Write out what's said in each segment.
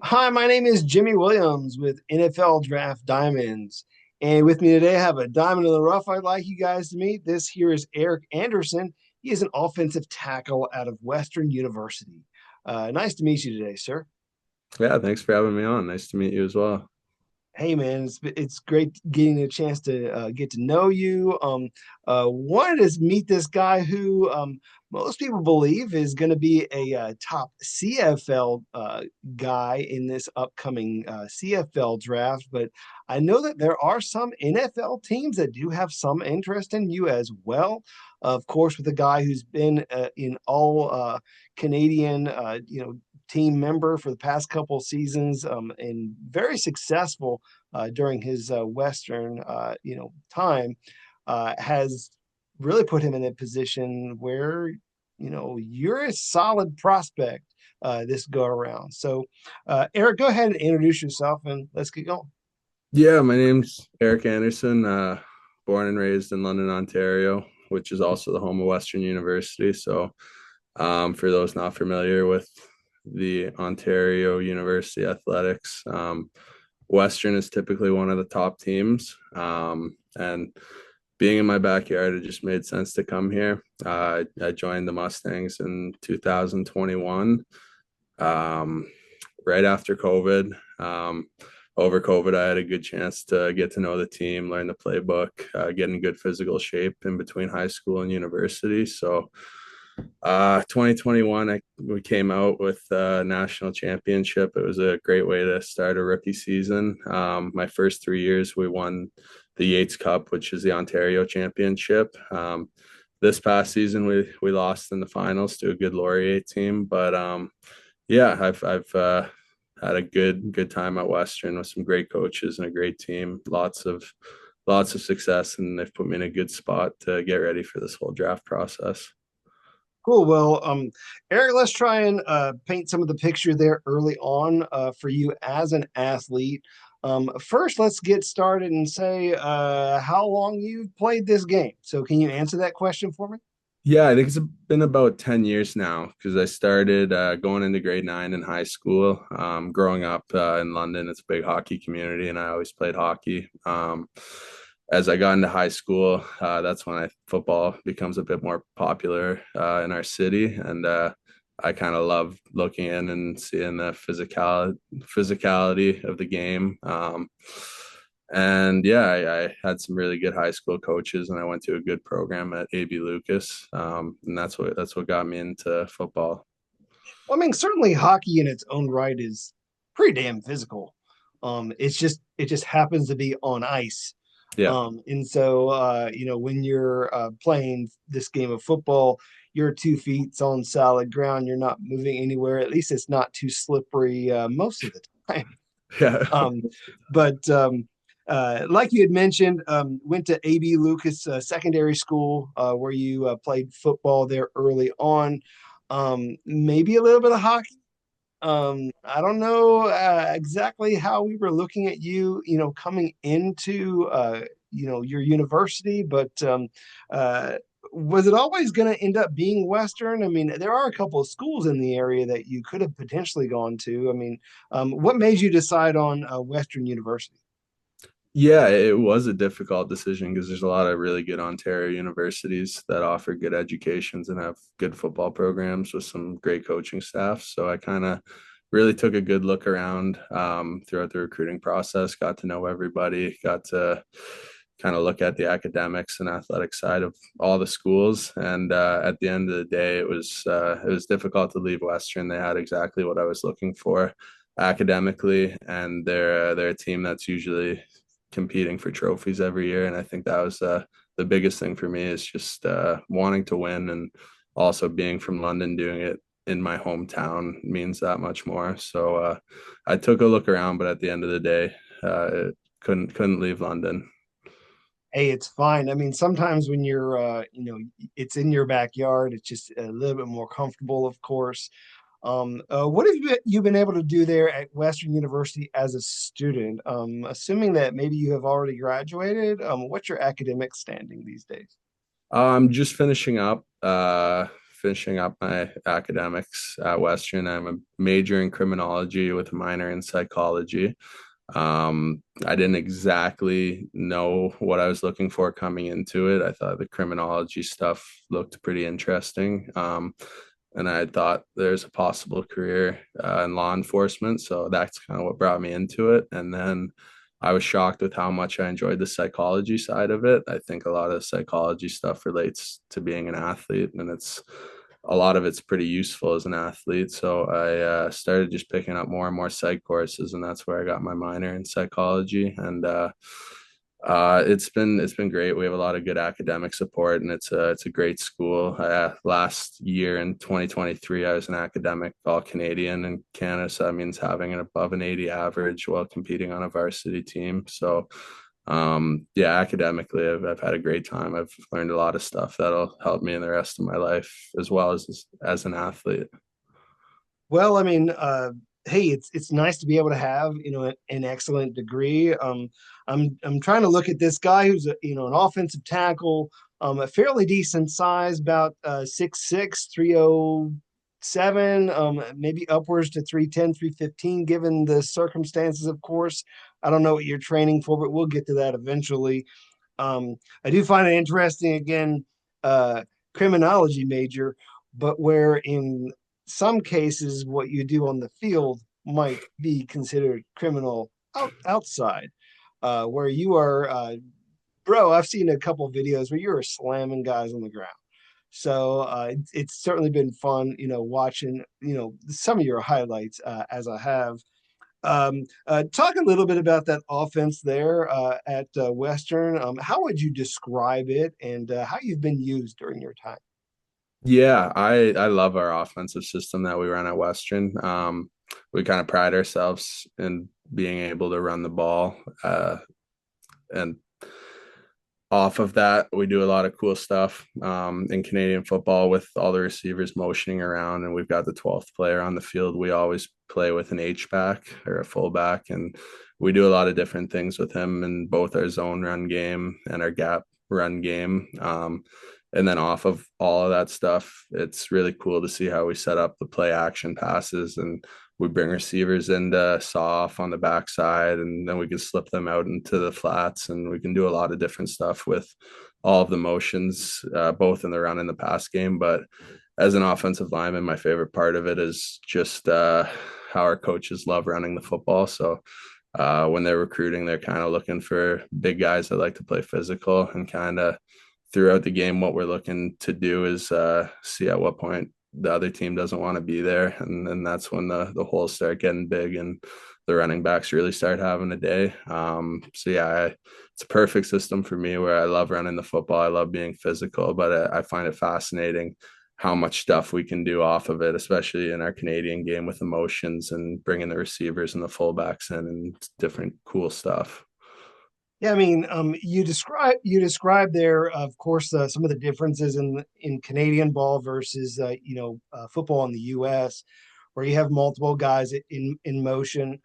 Hi, my name is Jimmy Williams with NFL Draft Diamonds. And with me today, I have a diamond in the rough I'd like you guys to meet. This here is Erik Andersen. He is an offensive tackle out of Western University. Nice to meet you today, sir. Yeah, thanks for having me on. Nice to meet you as well. Hey man, it's great getting a chance to get to know you. Wanted to meet this guy who most people believe is going to be a top CFL guy in this upcoming CFL draft. But I know that there are some NFL teams that do have some interest in you as well. Of course, with a guy who's been in all Canadian, team member for the past couple seasons, and very successful during his Western, time, has really put him in a position where, you're a solid prospect this go around. So, Erik, go ahead and introduce yourself and let's get going. Yeah, my name's Erik Andersen, born and raised in London, Ontario, which is also the home of Western University. So, for those not familiar with the Ontario University athletics, Western is typically one of the top teams. And being in my backyard, it just made sense to come here. I joined the Mustangs in 2021, um, right after COVID. Over COVID, I had a good chance to get to know the team, learn the playbook, get in good physical shape in between high school and university. So, 2021, we came out with a national championship. It was a great way to start a rookie season. My first 3 years, we won the Yates Cup, which is the Ontario Championship. This past season, we lost in the finals to a good Laurier team, but yeah, I've had a good time at Western with some great coaches and a great team. Lots of success, and they've put me in a good spot to get ready for this whole draft process. Cool. Well, Erik, let's try and paint some of the picture there early on for you as an athlete. First, let's get started and say how long you've played this game. So, can you answer that question for me? Yeah, I think it's been about 10 years now because I started going into grade nine in high school. Growing up in London, it's a big hockey community, and I always played hockey. As I got into high school, that's when football becomes a bit more popular in our city, and I kind of love looking in and seeing the physicality of the game. And yeah, I had some really good high school coaches, and I went to a good program at AB Lucas, and that's what got me into football. Well, I mean, certainly hockey in its own right is pretty damn physical. It just happens to be on ice. Yeah, And so, when you're playing this game of football, you're 2 feet on solid ground. You're not moving anywhere. At least it's not too slippery most of the time. yeah, Um, but like you had mentioned, went to AB Lucas Secondary School where you played football there early on. Maybe a little bit of hockey. I don't know exactly how we were looking at you, coming into, your university, but was it always going to end up being Western? I mean, there are a couple of schools in the area that you could have potentially gone to. I mean, what made you decide on Western University? yeah. It was a difficult decision because there's a lot of really good Ontario universities that offer good educations and have good football programs with some great coaching staff. So I kind of really took a good look around throughout the recruiting process, got to know everybody, got to kind of look at the academics and athletic side of all the schools. And at the end of the day, it was difficult to leave Western. They had exactly what I was looking for academically, and they're a team that's usually competing for trophies every year. And I think that was the biggest thing for me is just wanting to win, and also being from London, doing it in my hometown means that much more. So I took a look around, but at the end of the day, couldn't leave London. Hey, it's fine. I mean, sometimes when you're, it's in your backyard, it's just a little bit more comfortable, of course. What have you been able to do there at Western University as a student? Assuming that maybe you have already graduated, what's your academic standing these days? I'm just finishing up finishing up my academics at Western. I'm a major in criminology with a minor in psychology. I didn't exactly know what I was looking for coming into it. I thought the criminology stuff looked pretty interesting. And I thought there's a possible career in law enforcement. So that's kind of what brought me into it. And then I was shocked with how much I enjoyed the psychology side of it. I think a lot of psychology stuff relates to being an athlete, and it's a lot of it's pretty useful as an athlete. So I started just picking up more and more psych courses, and that's where I got my minor in psychology. And it's been great. We have a lot of good academic support, and it's a great school. Last year in 2023, I was an academic all Canadian in Canada, so that means having an above an 80 average while competing on a varsity team. So, yeah, academically, I've had a great time. I've learned a lot of stuff that'll help me in the rest of my life, as well as an athlete. Well, I mean, hey, it's nice to be able to have, an excellent degree. I'm trying to look at this guy who's an offensive tackle, a fairly decent size, about 6'6", 307, maybe upwards to 310, 315, given the circumstances, of course. I don't know what you're training for, but we'll get to that eventually. I do find it interesting, again, criminology major, but where in some cases what you do on the field might be considered criminal outside, where you are, bro. I've seen a couple videos where you are slamming guys on the ground. So it's certainly been fun, watching, some of your highlights as I have. Talk a little bit about that offense there at Western. How would you describe it, and how you've been used during your time? Yeah, I love our offensive system that we run at Western. We kind of pride ourselves in being able to run the ball, and off of that, we do a lot of cool stuff in Canadian football with all the receivers motioning around, and we've got the 12th player on the field. We always play with an H back or a fullback, and we do a lot of different things with him in both our zone run game and our gap run game. And then off of all of that stuff, it's really cool to see how we set up the play action passes, and we bring receivers in to saw off on the backside, and then we can slip them out into the flats, and we can do a lot of different stuff with all of the motions, both in the run and the pass game. But as an offensive lineman, my favorite part of it is just how our coaches love running the football. So when they're recruiting, they're kind of looking for big guys that like to play physical, and kind of throughout the game, what we're looking to do is see at what point the other team doesn't want to be there, and then that's when the holes start getting big and the running backs really start having a day. So yeah, it's a perfect system for me where I love running the football. I love being physical, but I find it fascinating how much stuff we can do off of it, especially in our Canadian game with emotions and bringing the receivers and the fullbacks in and different cool stuff. Yeah, I mean, you describe there, of course, some of the differences in Canadian ball versus football in the U.S., where you have multiple guys in motion.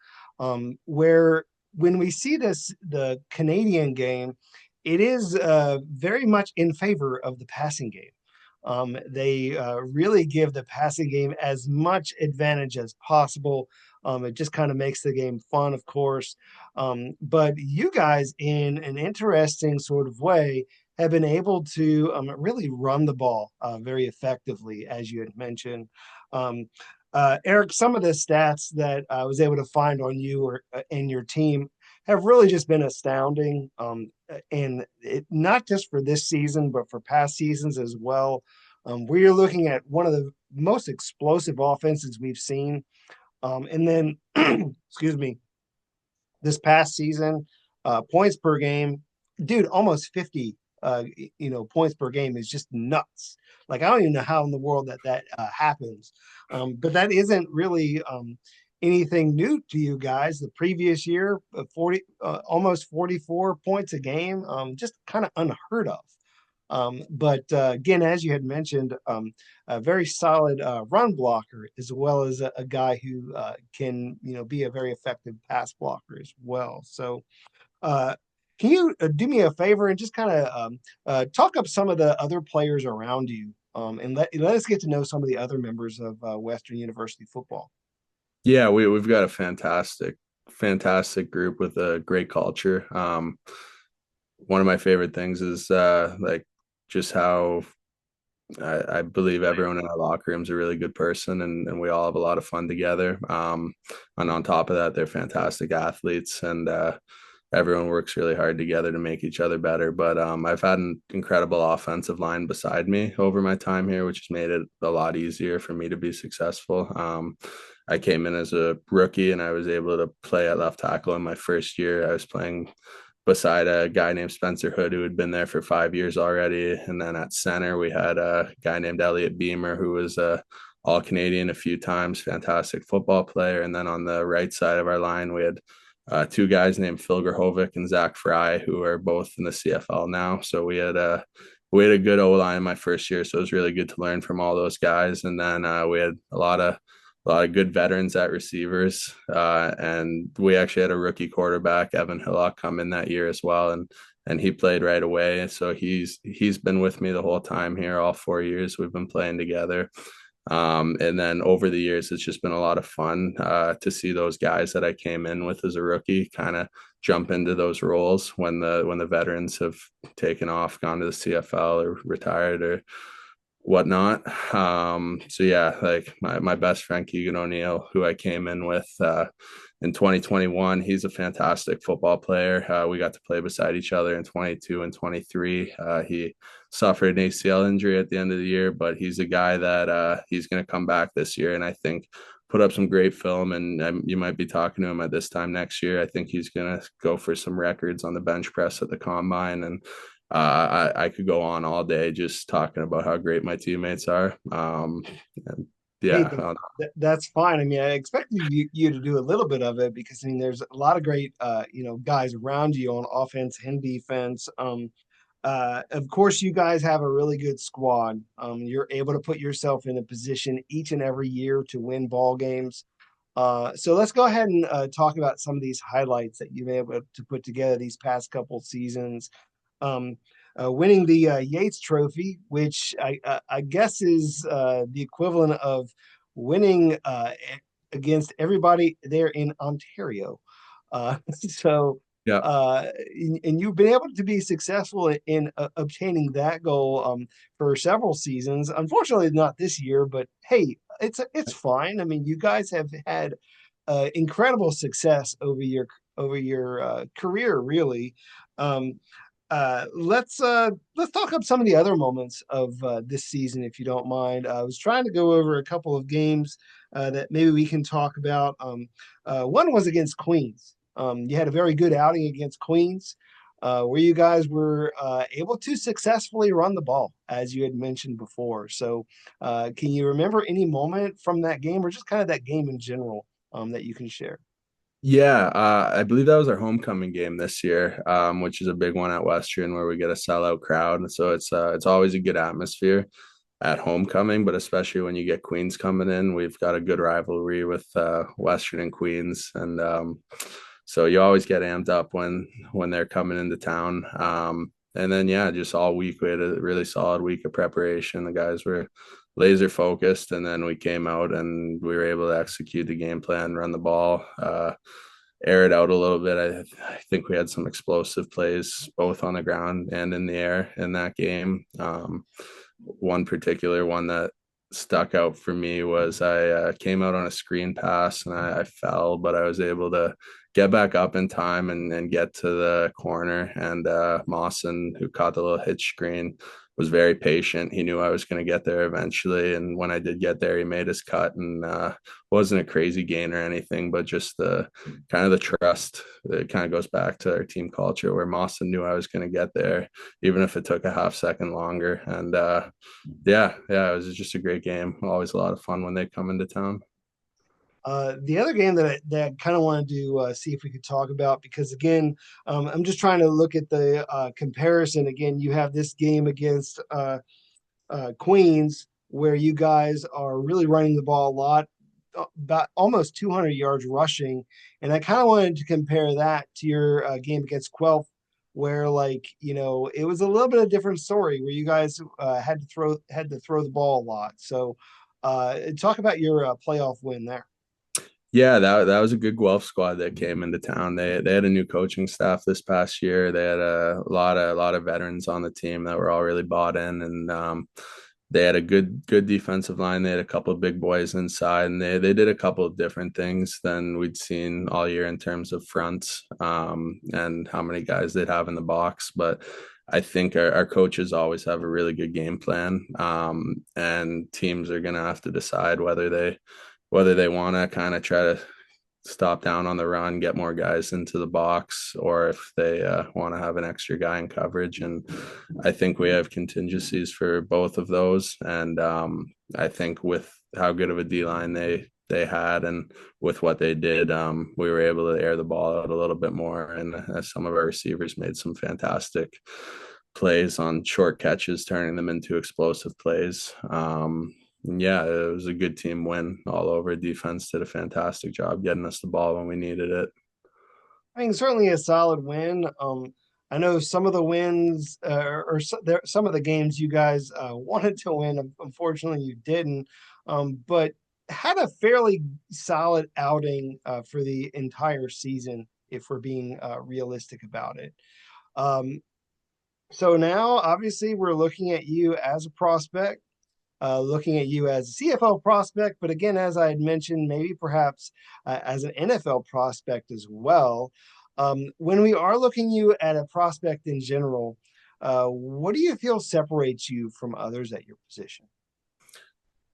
Where when we see the Canadian game, it is very much in favor of the passing game. They really give the passing game as much advantage as possible. It just kind of makes the game fun, of course. But you guys, in an interesting sort of way, have been able to really run the ball very effectively, as you had mentioned. Um, Erik, some of the stats that I was able to find on you or and your team have really just been astounding. And not just for this season, but for past seasons as well. We're looking at one of the most explosive offenses we've seen. And then, excuse me, this past season, points per game, dude, almost 50, points per game is just nuts. Like, I don't even know how in the world that happens. But that isn't really anything new to you guys. The previous year, 40, almost 44 points a game, just kind of unheard of. But again, as you had mentioned, a very solid run blocker, as well as a guy who can, be a very effective pass blocker as well. So, uh, can you do me a favor and just kind of talk up some of the other players around you? and let us get to know some of the other members of Western University football. Yeah, we've got a fantastic group with a great culture. One of my favorite things is like just how I believe everyone in our locker room is a really good person, and we all have a lot of fun together. And on top of that, they're fantastic athletes, and everyone works really hard together to make each other better. But I've had an incredible offensive line beside me over my time here, which has made it a lot easier for me to be successful. I came in as a rookie and I was able to play at left tackle in my first year. I was playing beside a guy named Spencer Hood, who had been there for 5 years already. And then at center, we had a guy named Elliot Beamer, who was all Canadian a few times, fantastic football player. And then on the right side of our line, we had two guys named Phil Grahovic and Zach Fry, who are both in the CFL now. So we had a good O line my first year, so it was really good to learn from all those guys. And then we had a lot of good veterans at receivers, and we actually had a rookie quarterback, Evan Hillock, come in that year as well, and he played right away. So he's been with me the whole time here, all 4 years we've been playing together. And then over the years, it's just been a lot of fun to see those guys that I came in with as a rookie kind of jump into those roles when the veterans have taken off, gone to the CFL or retired or whatnot. So yeah, like my best friend Keegan O'Neill, who I came in with in 2021, he's a fantastic football player. We got to play beside each other in 22 and 23. He suffered an ACL injury at the end of the year, but he's a guy that he's going to come back this year, and I think put up some great film. And you might be talking to him at this time next year. I think he's going to go for some records on the bench press at the combine, and I could go on all day just talking about how great my teammates are. And Hey, yeah, that's fine. I mean, I expected you to do a little bit of it because I mean, there's a lot of great, guys around you on offense and defense. Of course, you guys have a really good squad. You're able to put yourself in a position each and every year to win ball games. So let's go ahead and talk about some of these highlights that you've been able to put together these past couple seasons. Um, Winning the Yates Trophy, which I guess is the equivalent of winning against everybody there in Ontario. So, yeah, and you've been able to be successful in obtaining that goal for several seasons. Unfortunately, not this year, but hey, it's fine. I mean, you guys have had incredible success over your career, really. Um, let's talk up some of the other moments of this season, if you don't mind. I was trying to go over a couple of games that maybe we can talk about. One was against Queens. You had a very good outing against Queens, where you guys were able to successfully run the ball, as you had mentioned before. So, can you remember any moment from that game, or just kind of that game in general, that you can share? yeah. I believe that was our homecoming game this year, which is a big one at Western where we get a sellout crowd, and so it's always a good atmosphere at homecoming, but especially when you get Queens coming in. We've got a good rivalry with Western and Queens, and so you always get amped up when they're coming into town. And then yeah, just all week we had a really solid week of preparation. The guys were laser focused, and then we came out and we were able to execute the game plan, run the ball, air it out a little bit. I think we had some explosive plays both on the ground and in the air in that game. One particular one that stuck out for me was I came out on a screen pass and I fell, but I was able to get back up in time and get to the corner. And Mawson, who caught the little hitch screen, was very patient. He knew I was going to get there eventually. And when I did get there, he made his cut and wasn't a crazy gain or anything, but just the kind of the trust. It kind of goes back to our team culture where Mawson knew I was going to get there, even if it took a half second longer. And yeah, it was just a great game. Always a lot of fun when they come into town. The other game that I kind of wanted to see if we could talk about, because again, I'm just trying to look at the comparison. Again, you have this game against Queens, where you guys are really running the ball a lot, about almost 200 yards rushing, and I kind of wanted to compare that to your game against Guelph, where like it was a little bit of a different story where you guys had to throw the ball a lot. So talk about your playoff win there. Yeah, that was a good Guelph squad that came into town. They had a new coaching staff this past year. They had a lot of veterans on the team that were all really bought in, and they had a good defensive line. They had a couple of big boys inside, and they did a couple of different things than we'd seen all year in terms of fronts and how many guys they'd have in the box. But I think our coaches always have a really good game plan, and teams are going to have to decide whether they want to kind of try to stop down on the run, get more guys into the box, or if they want to have an extra guy in coverage. And I think we have contingencies for both of those. And I think with how good of a D line they had and with what they did, we were able to air the ball out a little bit more. And some of our receivers made some fantastic plays on short catches, turning them into explosive plays. Yeah, it was a good team win all over. Defense did a fantastic job getting us the ball when we needed it. I mean, certainly a solid win. I know some of the wins some of the games you guys wanted to win. Unfortunately, you didn't. But had a fairly solid outing for the entire season, if we're being realistic about it. Um, so now, obviously, we're looking at you as a prospect, looking at you as a CFL prospect, but again, as I had mentioned, maybe perhaps as an NFL prospect as well. When we are looking you at a prospect in general, what do you feel separates you from others at your position?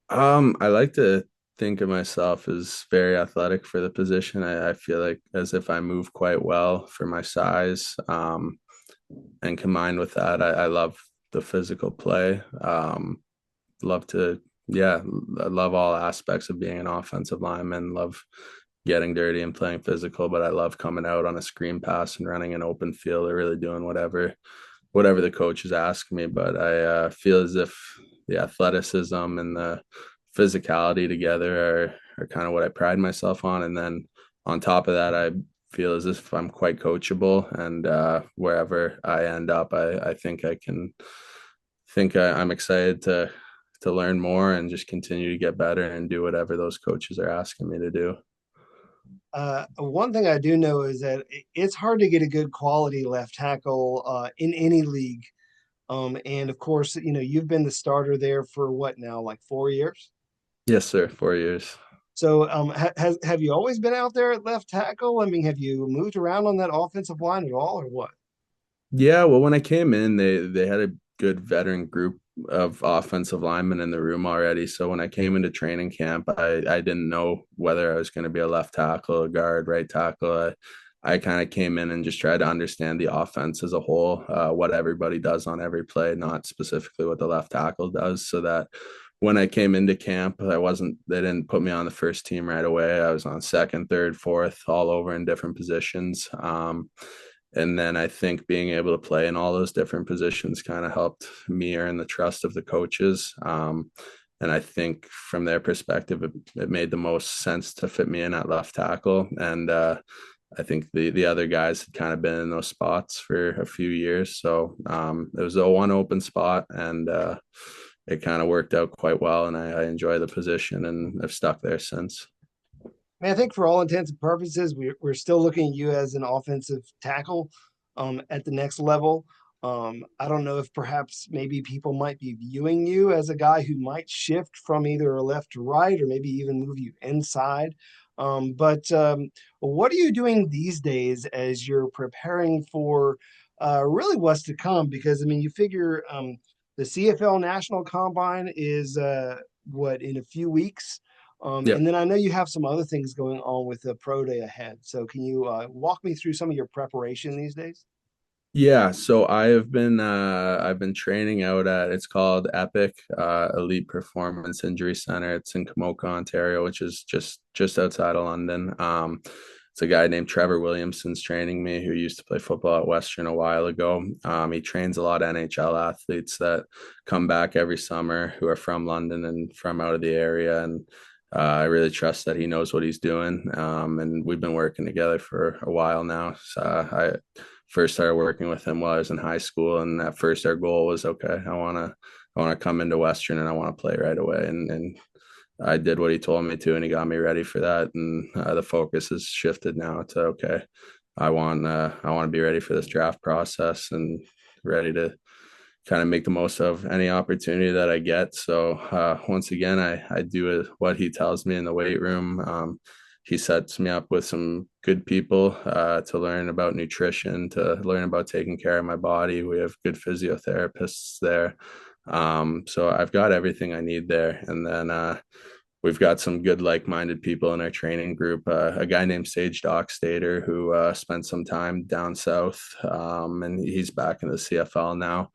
I like to think of myself as very athletic for the position. I feel like as if I move quite well for my size. And combined with that, I love the physical play. Love to, yeah, I love all aspects of being an offensive lineman. Love getting dirty and playing physical, but I love coming out on a screen pass and running an open field or really doing whatever the coaches ask me. But I feel as if the athleticism and the physicality together are kind of what I pride myself on. And then on top of that, I feel as if I'm quite coachable, and wherever I end up, I think I'm excited to learn more and just continue to get better and do whatever those coaches are asking me to do. One thing I do know is that it's hard to get a good quality left tackle in any league. And of course, you've been the starter there for what now, like 4 years? Yes, sir. 4 years. So, have you always been out there at left tackle? I mean, have you moved around on that offensive line at all, or what? Yeah, well, when I came in, they had a good veteran group of offensive linemen in the room already. So when I came into training camp, I didn't know whether I was going to be a left tackle, a guard, right tackle. I kind of came in and just tried to understand the offense as a whole, what everybody does on every play, not specifically what the left tackle does, so that when I came into camp, they didn't put me on the first team right away. I was on second, third, fourth, all over in different positions. And then I think being able to play in all those different positions kind of helped me earn the trust of the coaches. And I think from their perspective, it made the most sense to fit me in at left tackle. And I think the other guys had kind of been in those spots for a few years. So it was a one open spot, and it kind of worked out quite well. And I enjoy the position, and I've stuck there since. I mean, I think for all intents and purposes, we're still looking at you as an offensive tackle at the next level. I don't know if perhaps maybe people might be viewing you as a guy who might shift from either a left to right or maybe even move you inside. But what are you doing these days as you're preparing for really what's to come? Because I mean, you figure the CFL National Combine is what, in a few weeks. Yep. And then I know you have some other things going on with the pro day ahead. So can you walk me through some of your preparation these days? Yeah, so I've been training out at, it's called Epic Elite Performance Injury Center. It's in Camoka, Ontario, which is just outside of London. It's a guy named Trevor Williamson's training me, who used to play football at Western a while ago. He trains a lot of NHL athletes that come back every summer who are from London and from out of the area. And I really trust that he knows what he's doing. And we've been working together for a while now. So I first started working with him while I was in high school. And at first our goal was, okay, I want to come into Western and I want to play right away. And I did what he told me to, and he got me ready for that. And the focus has shifted now to, okay, I want to be ready for this draft process and ready to kind of make the most of any opportunity that I get. So once again, I do what he tells me in the weight room. He sets me up with some good people to learn about nutrition, to learn about taking care of my body. We have good physiotherapists there. So I've got everything I need there. And then we've got some good like-minded people in our training group. A guy named Sage Dockstader who spent some time down south, and he's back in the CFL now.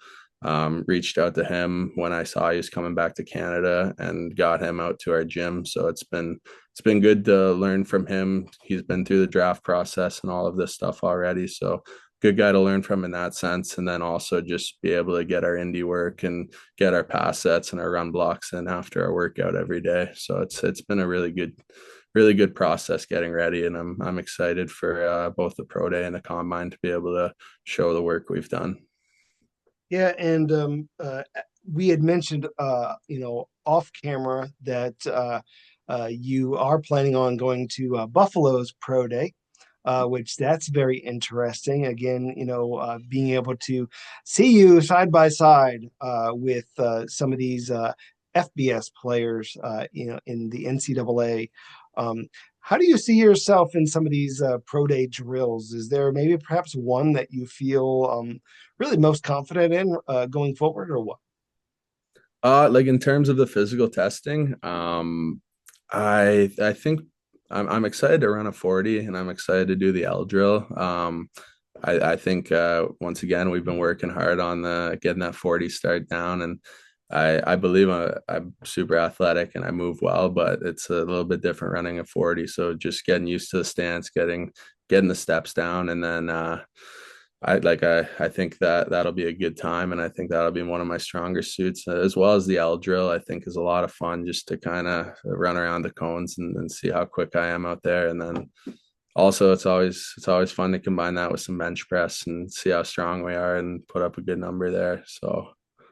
Reached out to him when I saw he was coming back to Canada and got him out to our gym. So it's been good to learn from him. He's been through the draft process and all of this stuff already. So good guy to learn from in that sense. And then also just be able to get our indie work and get our pass sets and our run blocks in after our workout every day. So it's been a really good process getting ready. And I'm excited for both the pro day and the combine to be able to show the work we've done. Yeah, and we had mentioned, off camera that you are planning on going to Buffalo's Pro Day, which that's very interesting. Again, being able to see you side by side with some of these FBS players, in the NCAA. Um, how do you see yourself in some of these pro day drills? Is there maybe perhaps one that you feel really most confident in going forward, or what? Like in terms of the physical testing, I think I'm excited to run a 40 and I'm excited to do the L drill. I think once again we've been working hard on the getting that 40 start down, and I believe I'm super athletic and I move well, but it's a little bit different running a 40. So just getting used to the stance, getting the steps down, and then I think that that'll be a good time, and I think that'll be one of my stronger suits, as well as the L drill. I think is a lot of fun just to kind of run around the cones and see how quick I am out there, and then also it's always fun to combine that with some bench press and see how strong we are and put up a good number there. So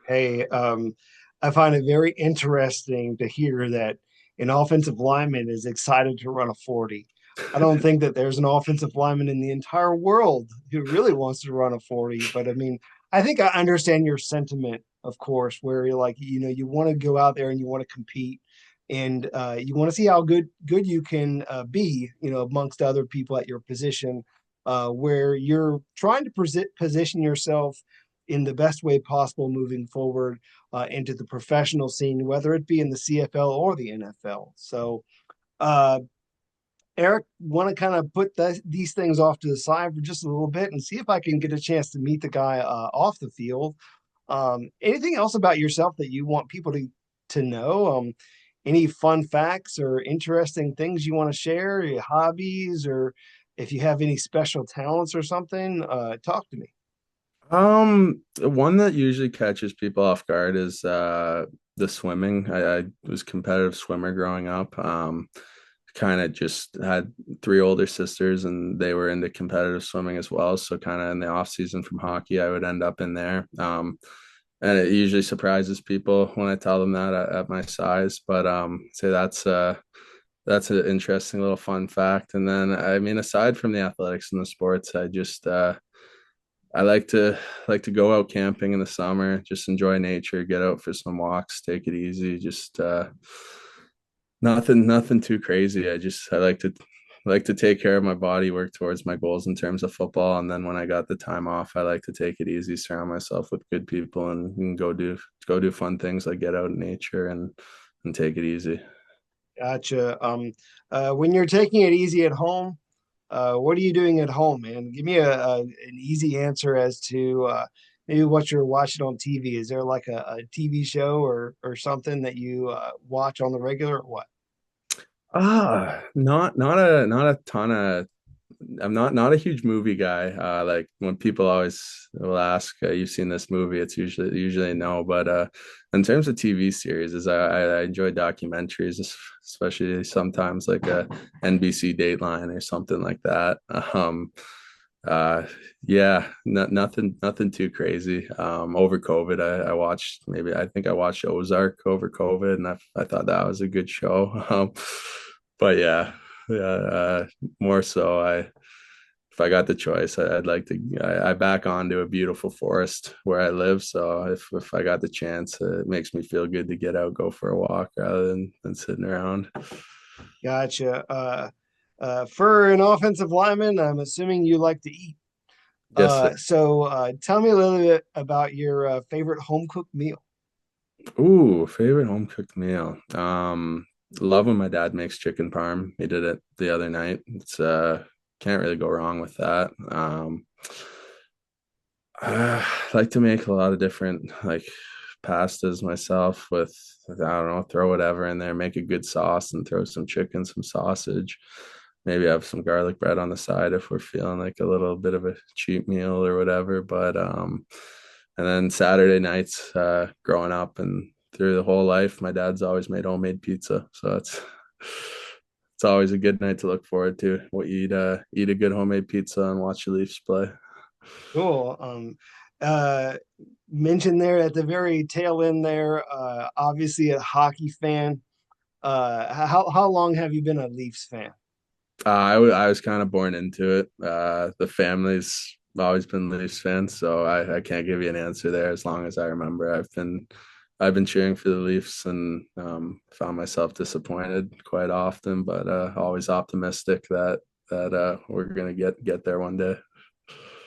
Hey, I find it very interesting to hear that an offensive lineman is excited to run a 40. I don't think that there's an offensive lineman in the entire world who really wants to run a 40, but I mean, I think I understand your sentiment, of course, where you're like, you want to go out there and you want to compete, and you want to see how good you can be, amongst other people at your position, where you're trying to position yourself in the best way possible moving forward into the professional scene, whether it be in the CFL or the NFL. So, uh, Erik, want to kind of put these things off to the side for just a little bit and see if I can get a chance to meet the guy off the field. Anything else about yourself that you want people to know? Any fun facts or interesting things you want to share? Your hobbies, or if you have any special talents or something, talk to me. one that usually catches people off guard is the swimming. I was a competitive swimmer growing up. Kind of just had three older sisters and they were into competitive swimming as well. So kind of in the off season from hockey, I would end up in there. And it usually surprises people when I tell them that at my size. But so that's an interesting little fun fact. And then I mean, aside from the athletics and the sports, I like to go out camping in the summer, just enjoy nature, get out for some walks, take it easy, just nothing too crazy. I like to take care of my body, work towards my goals in terms of football, and then when I got the time off, I like to take it easy, surround myself with good people, and go do fun things like get out in nature and take it easy. Gotcha. When you're taking it easy at home, what are you doing at home, man? Give me an easy answer as to maybe what you're watching on TV. Is there like a TV show or something that you watch on the regular, or what? Not a ton of. I'm not a huge movie guy. Like when people always will ask, "You've seen this movie?" It's usually no. But in terms of TV series, I enjoy documentaries, especially sometimes like a NBC Dateline or something like that. Uh, yeah, nothing too crazy. Over COVID, I watched I think I watched Ozark over COVID, and I thought that was a good show. But yeah, more so, if I got the choice, I'd like to. I back onto a beautiful forest where I live. So if I got the chance, it makes me feel good to get out, go for a walk rather than sitting around. Gotcha. For an offensive lineman, I'm assuming you like to eat. Yes, sir. So tell me a little bit about your favorite home cooked meal. Ooh, favorite home cooked meal. Love when my dad makes chicken parm. He did it the other night. It's can't really go wrong with that. I like to make a lot of different like pastas myself with I don't know, throw whatever in there, make a good sauce and throw some chicken, some sausage. Maybe have some garlic bread on the side if we're feeling like a little bit of a cheap meal or whatever. But and then Saturday nights, growing up and through the whole life, my dad's always made homemade pizza. So it's always a good night to look forward to. What you eat a good homemade pizza and watch the Leafs play. Cool. Uh, Mentioned there at the very tail end there, obviously a hockey fan. How long have you been a Leafs fan? I was kind of born into it. The family's always been Leafs fans, so I can't give you an answer there. As long as I remember, I've been cheering for the Leafs and found myself disappointed quite often, but always optimistic that we're gonna get there one day.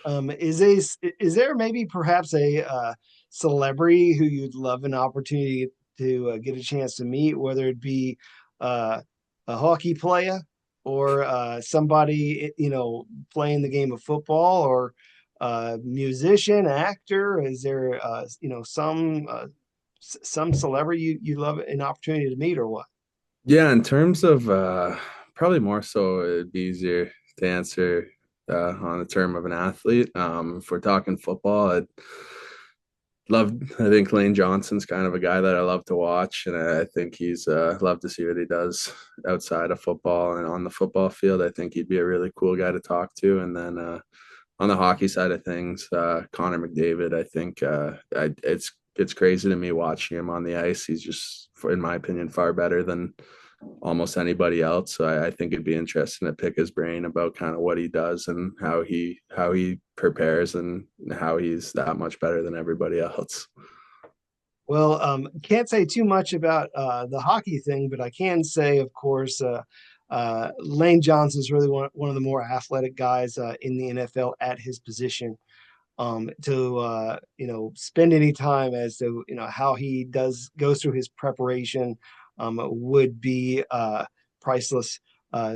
Is there maybe perhaps a celebrity who you'd love an opportunity to get a chance to meet, whether it be uh, a hockey player or somebody playing the game of football, or musician, actor? Is there some celebrity you love an opportunity to meet, or what? Yeah, in terms of probably more so, it'd be easier to answer on the term of an athlete. If we're talking football, I think Lane Johnson's kind of a guy that I love to watch, and I think he's love to see what he does outside of football and on the football field. I think he'd be a really cool guy to talk to. And then on the hockey side of things, Connor McDavid. I think it's crazy to me watching him on the ice. He's just, in my opinion, far better than almost anybody else. So I think it'd be interesting to pick his brain about kind of what he does and how he prepares and how he's that much better than everybody else. Well, can't say too much about the hockey thing, but I can say, of course, Lane Johnson is really one of the more athletic guys in the NFL at his position. To spend any time as to how he does goes through his preparation would be priceless.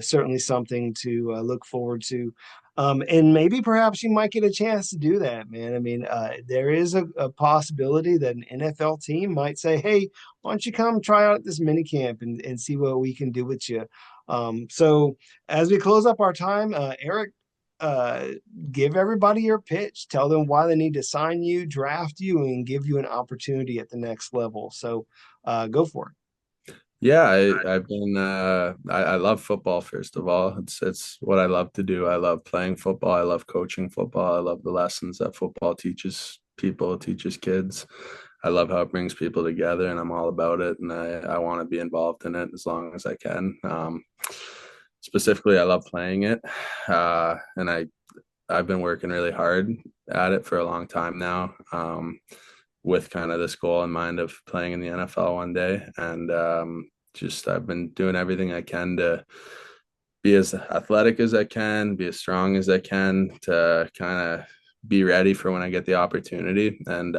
Certainly something to look forward to. And maybe perhaps you might get a chance to do that, man. I mean, there is a possibility that an NFL team might say, hey, why don't you come try out this mini camp and see what we can do with you. So as we close up our time, Erik, uh, give everybody your pitch. Tell them why they need to sign you, draft you, and give you an opportunity at the next level. So go for it. Yeah, I've been I love football first of all. It's what I love to do. I love playing football. I love coaching football. I love the lessons that football teaches people, teaches kids. I love how it brings people together and I'm all about it and I want to be involved in it as long as I can. Specifically, I love playing it. And I've been working really hard at it for a long time now. With kind of this goal in mind of playing in the NFL one day. And just I've been doing everything I can to be as athletic as I can, be as strong as I can to kind of be ready for when I get the opportunity. And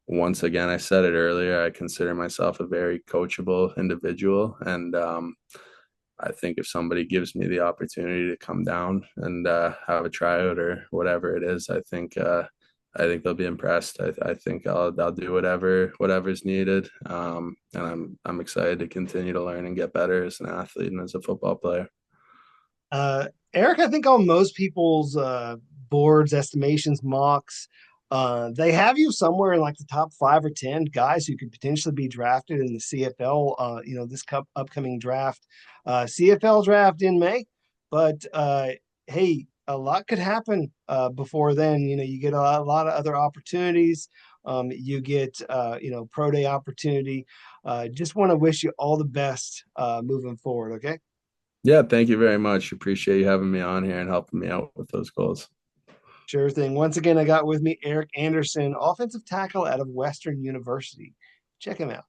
once again, I said it earlier, I consider myself a very coachable individual. And I think if somebody gives me the opportunity to come down and have a tryout or whatever it is, I think they'll be impressed. I think I'll do whatever's needed, and I'm excited to continue to learn and get better as an athlete and as a football player. Erik, I think on most people's boards, estimations, mocks, they have you somewhere in like the top 5 or 10 guys who could potentially be drafted in the CFL. This upcoming draft, CFL draft in May. But hey, a lot could happen before then. You get a lot of other opportunities. You get pro day opportunity. Just want to wish you all the best moving forward. Okay. Yeah, thank you very much. Appreciate you having me on here and helping me out with those goals. Sure thing. Once again, I got with me Erik Andersen, offensive tackle out of Western University. Check him out.